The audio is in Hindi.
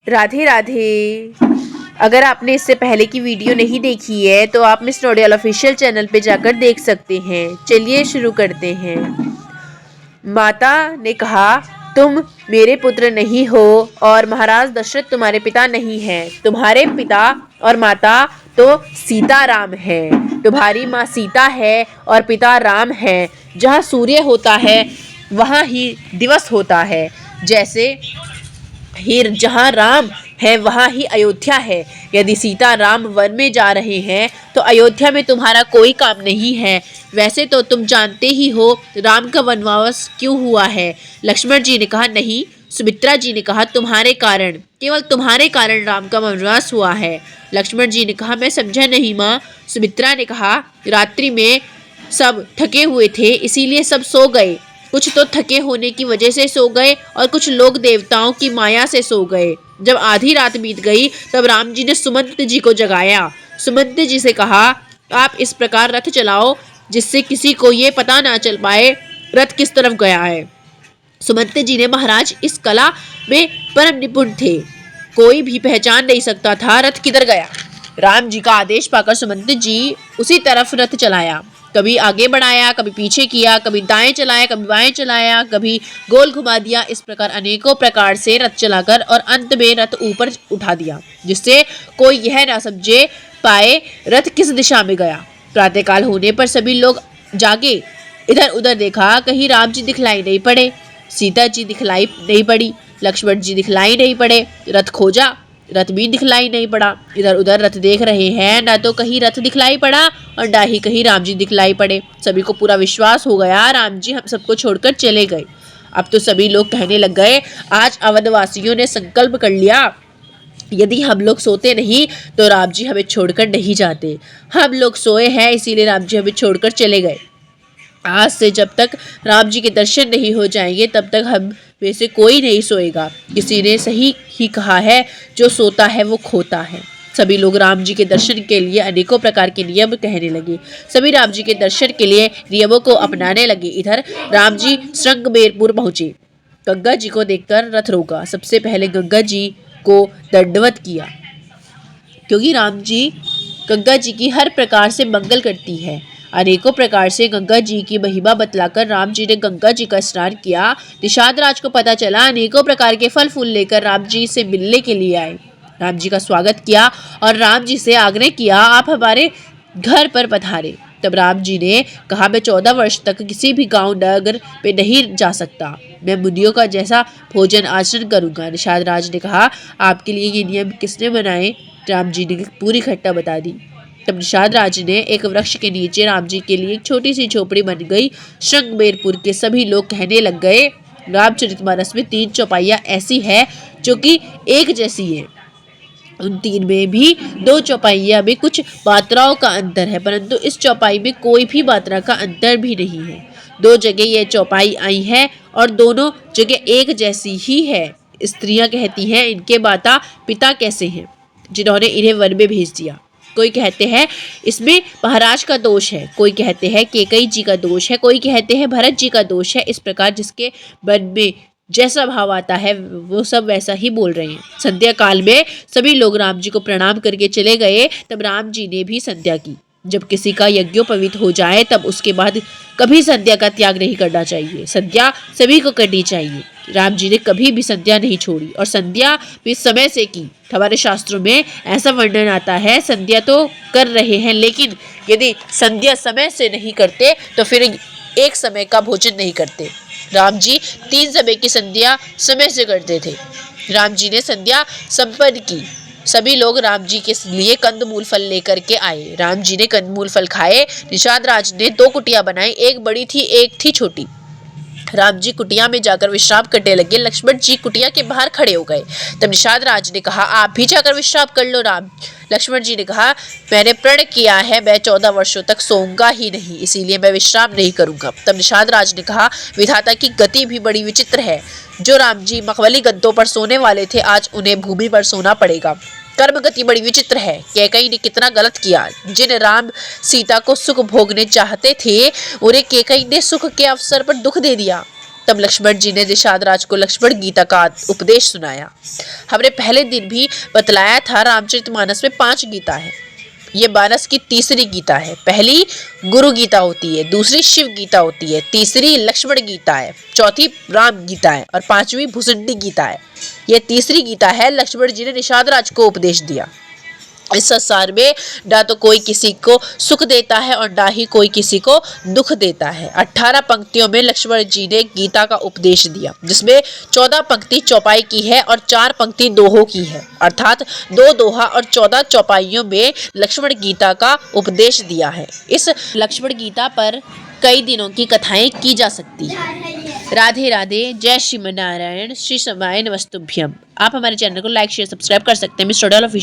राधे राधे। अगर आपने इससे पहले की वीडियो नहीं देखी है तो आप मिस नोडियल ऑफिशियल चैनल पे जाकर देख सकते हैं। चलिए शुरू करते हैं। माता ने कहा, तुम मेरे पुत्र नहीं हो और महाराज दशरथ तुम्हारे पिता नहीं हैं। तुम्हारे पिता और माता तो सीता राम है। तुम्हारी माँ सीता है और पिता राम है। जहाँ सूर्य होता है वहाँ ही दिवस होता है। जैसे फिर जहाँ राम है वहाँ ही अयोध्या है। यदि सीता राम वन में जा रहे हैं तो अयोध्या में तुम्हारा कोई काम नहीं है। वैसे तो तुम जानते ही हो राम का वनवास क्यों हुआ है। लक्ष्मण जी ने कहा, नहीं। सुमित्रा जी ने कहा, तुम्हारे कारण, केवल तुम्हारे कारण राम का वनवास हुआ है। लक्ष्मण जी ने कहा, मैं समझा नहीं माँ। सुमित्रा ने कहा, रात्रि में सब थके हुए थे इसीलिए सब सो गए। कुछ तो थके होने की वजह से सो गए और कुछ लोग देवताओं की माया से सो गए। जब आधी रात बीत गई तब राम जी ने सुमंत जी को जगाया। सुमंत जी से कहा, आप इस प्रकार रथ चलाओ जिससे किसी को ये पता ना चल पाए रथ किस तरफ गया है। सुमंत जी ने महाराज इस कला में परम निपुण थे, कोई भी पहचान नहीं सकता था रथ किधर गया। राम जी का आदेश पाकर सुमंत जी उसी तरफ रथ चलाया। कभी आगे बढ़ाया, कभी पीछे किया, कभी दाएं चलाया, कभी बाएं चलाया, कभी गोल घुमा दिया। इस प्रकार अनेकों प्रकार से रथ चलाकर और अंत में रथ ऊपर उठा दिया जिससे कोई यह ना समझे पाए रथ किस दिशा में गया। प्रातःकाल होने पर सभी लोग जागे। इधर उधर देखा, कहीं राम जी दिखलाई नहीं पड़े, सीता जी दिखलाई नहीं पड़ी, लक्ष्मण जी दिखलाई नहीं पड़े। रथ खोजा, रथ भी दिखलाई नहीं पड़ा। इधर उधर रथ देख रहे हैं, ना तो कहीं रथ दिखलाई पड़ा और ना ही कहीं राम जी दिखलाई पड़े। सभी को पूरा विश्वास हो गया राम जी हम सबको छोड़कर चले गए। अब तो सभी लोग कहने लग गए, आज अवधवासियों ने संकल्प कर लिया, यदि हम लोग सोते नहीं तो राम जी हमें छोड़कर नहीं जाते। हम लोग सोए हैं इसीलिए राम जी हमें छोड़कर चले गए। आज से जब तक राम जी के दर्शन नहीं हो जाएंगे तब तक हम में से कोई नहीं सोएगा। किसी ने सही ही कहा है, जो सोता है वो खोता है। सभी लोग राम जी के दर्शन के लिए अनेकों प्रकार के नियम कहने लगे। सभी राम जी के दर्शन के लिए नियमों को अपनाने लगे। इधर राम जी श्रृंगबेरपुर पहुंचे। गंगा जी को देखकर रथ रोका। सबसे पहले गंगा जी को दंडवत किया, क्योंकि राम जी गंगा जी की हर प्रकार से मंगल करती है। अनेकों प्रकार से गंगा जी की महिमा बतलाकर राम जी ने गंगा जी का स्नान किया। निषाद राज को पता चला, अनेकों प्रकार के फल फूल लेकर राम जी से मिलने के लिए आए। राम जी का स्वागत किया और राम जी से आग्रह किया, आप हमारे घर पर पधारे। तब राम जी ने कहा, मैं 14 वर्ष तक किसी भी गांव नगर पे नहीं जा सकता। मैं मुनियों का जैसा भोजन आचरण करूंगा। निषाद राज ने कहा, आपके लिए ये नियम किसने बनाए। राम जी ने पूरी घटना बता दी। तब निषाद राज ने एक वृक्ष के नीचे राम जी के लिए एक छोटी सी झोपड़ी बन गई। श्रृंगबेरपुर के सभी लोग कहने लग गए, रामचरितमानस में 3 चौपाइयाँ ऐसी है जो कि एक जैसी है। उन 3 में भी 2 चौपाइयाँ में कुछ मात्राओं का अंतर है, परंतु इस चौपाई में कोई भी मात्रा का अंतर भी नहीं है। 2 जगह यह चौपाई आई है और दोनों जगह एक जैसी ही है। स्त्रियां कहती हैं, इनके माता पिता कैसे हैं जिन्होंने इन्हें वन में भेज दिया। कोई कहते हैं इसमें महाराज का दोष है, कोई कहते हैं कैकेयी जी का दोष है, कोई कहते हैं भरत जी का दोष है। इस प्रकार जिसके मन में जैसा भाव आता है वो सब वैसा ही बोल रहे हैं। संध्या काल में सभी लोग राम जी को प्रणाम करके चले गए। तब राम जी ने भी संध्या की। जब किसी का यज्ञोपवीत हो जाए तब उसके बाद कभी संध्या का त्याग नहीं करना चाहिए। संध्या सभी को करनी चाहिए। राम जी ने कभी भी संध्या नहीं छोड़ी और संध्या भी समय से की। हमारे शास्त्रों में ऐसा वर्णन आता है, संध्या तो कर रहे हैं लेकिन यदि संध्या समय से नहीं करते तो फिर एक समय का भोजन नहीं करते। राम जी 3 समय की संध्या समय से करते थे। राम जी ने संध्या संपन्न की। सभी लोग राम जी के लिए कंदमूल फल लेकर के आए। राम जी ने कंदमूल फल खाए। निषाद राज ने 2 कुटियां बनाई, एक बड़ी थी एक थी छोटी। राम जी कुटिया में जाकर विश्राम करने लगे। लक्ष्मण जी कुटिया के बाहर खड़े हो गए। तब निषाद राज ने कहा, आप भी जाकर विश्राम कर लो। लक्ष्मण जी ने कहा, मैंने प्रण किया है मैं 14 वर्षों तक सोऊंगा ही नहीं, इसीलिए मैं विश्राम नहीं करूंगा। तब निषाद राज ने कहा, विधाता की गति भी बड़ी विचित्र है। जो राम जी मखमली गद्दों पर सोने वाले थे आज उन्हें भूमि पर सोना पड़ेगा। कर्म गति बड़ी विचित्र है। कैकेयी ने कितना गलत किया। जिन राम सीता को सुख भोगने चाहते थे उन्हें कैकेयी ने सुख के अवसर पर दुख दे दिया। तब लक्ष्मण जी ने निषाद राज को लक्ष्मण गीता का उपदेश सुनाया। हमने पहले दिन भी बतलाया था रामचरितमानस में 5 गीता है। ये मानस की तीसरी गीता है। पहली गुरु गीता होती है, दूसरी शिव गीता होती है, तीसरी लक्ष्मण गीता है, चौथी राम गीता है और 5वीं भुसंडी गीता है। ये तीसरी गीता है। लक्ष्मण जी ने निषाद राज को उपदेश दिया। इस संसार में ना तो कोई किसी को सुख देता है और ना ही कोई किसी को दुख देता है। 18 पंक्तियों में लक्ष्मण जी ने गीता का उपदेश दिया, जिसमें 14 पंक्ति चौपाई की है और 4 पंक्ति दोहों की है, अर्थात 2 दोहा और 14 चौपाइयों में लक्ष्मण गीता का उपदेश दिया है। इस लक्ष्मण गीता पर कई दिनों की कथाएं की जा सकती है। राधे राधे, जय श्रीमन नारायण, श्री समाय नमस्तुभ्यम। आप हमारे चैनल को लाइक शेयर सब्सक्राइब कर सकते हैं मिस ऑफिशियल।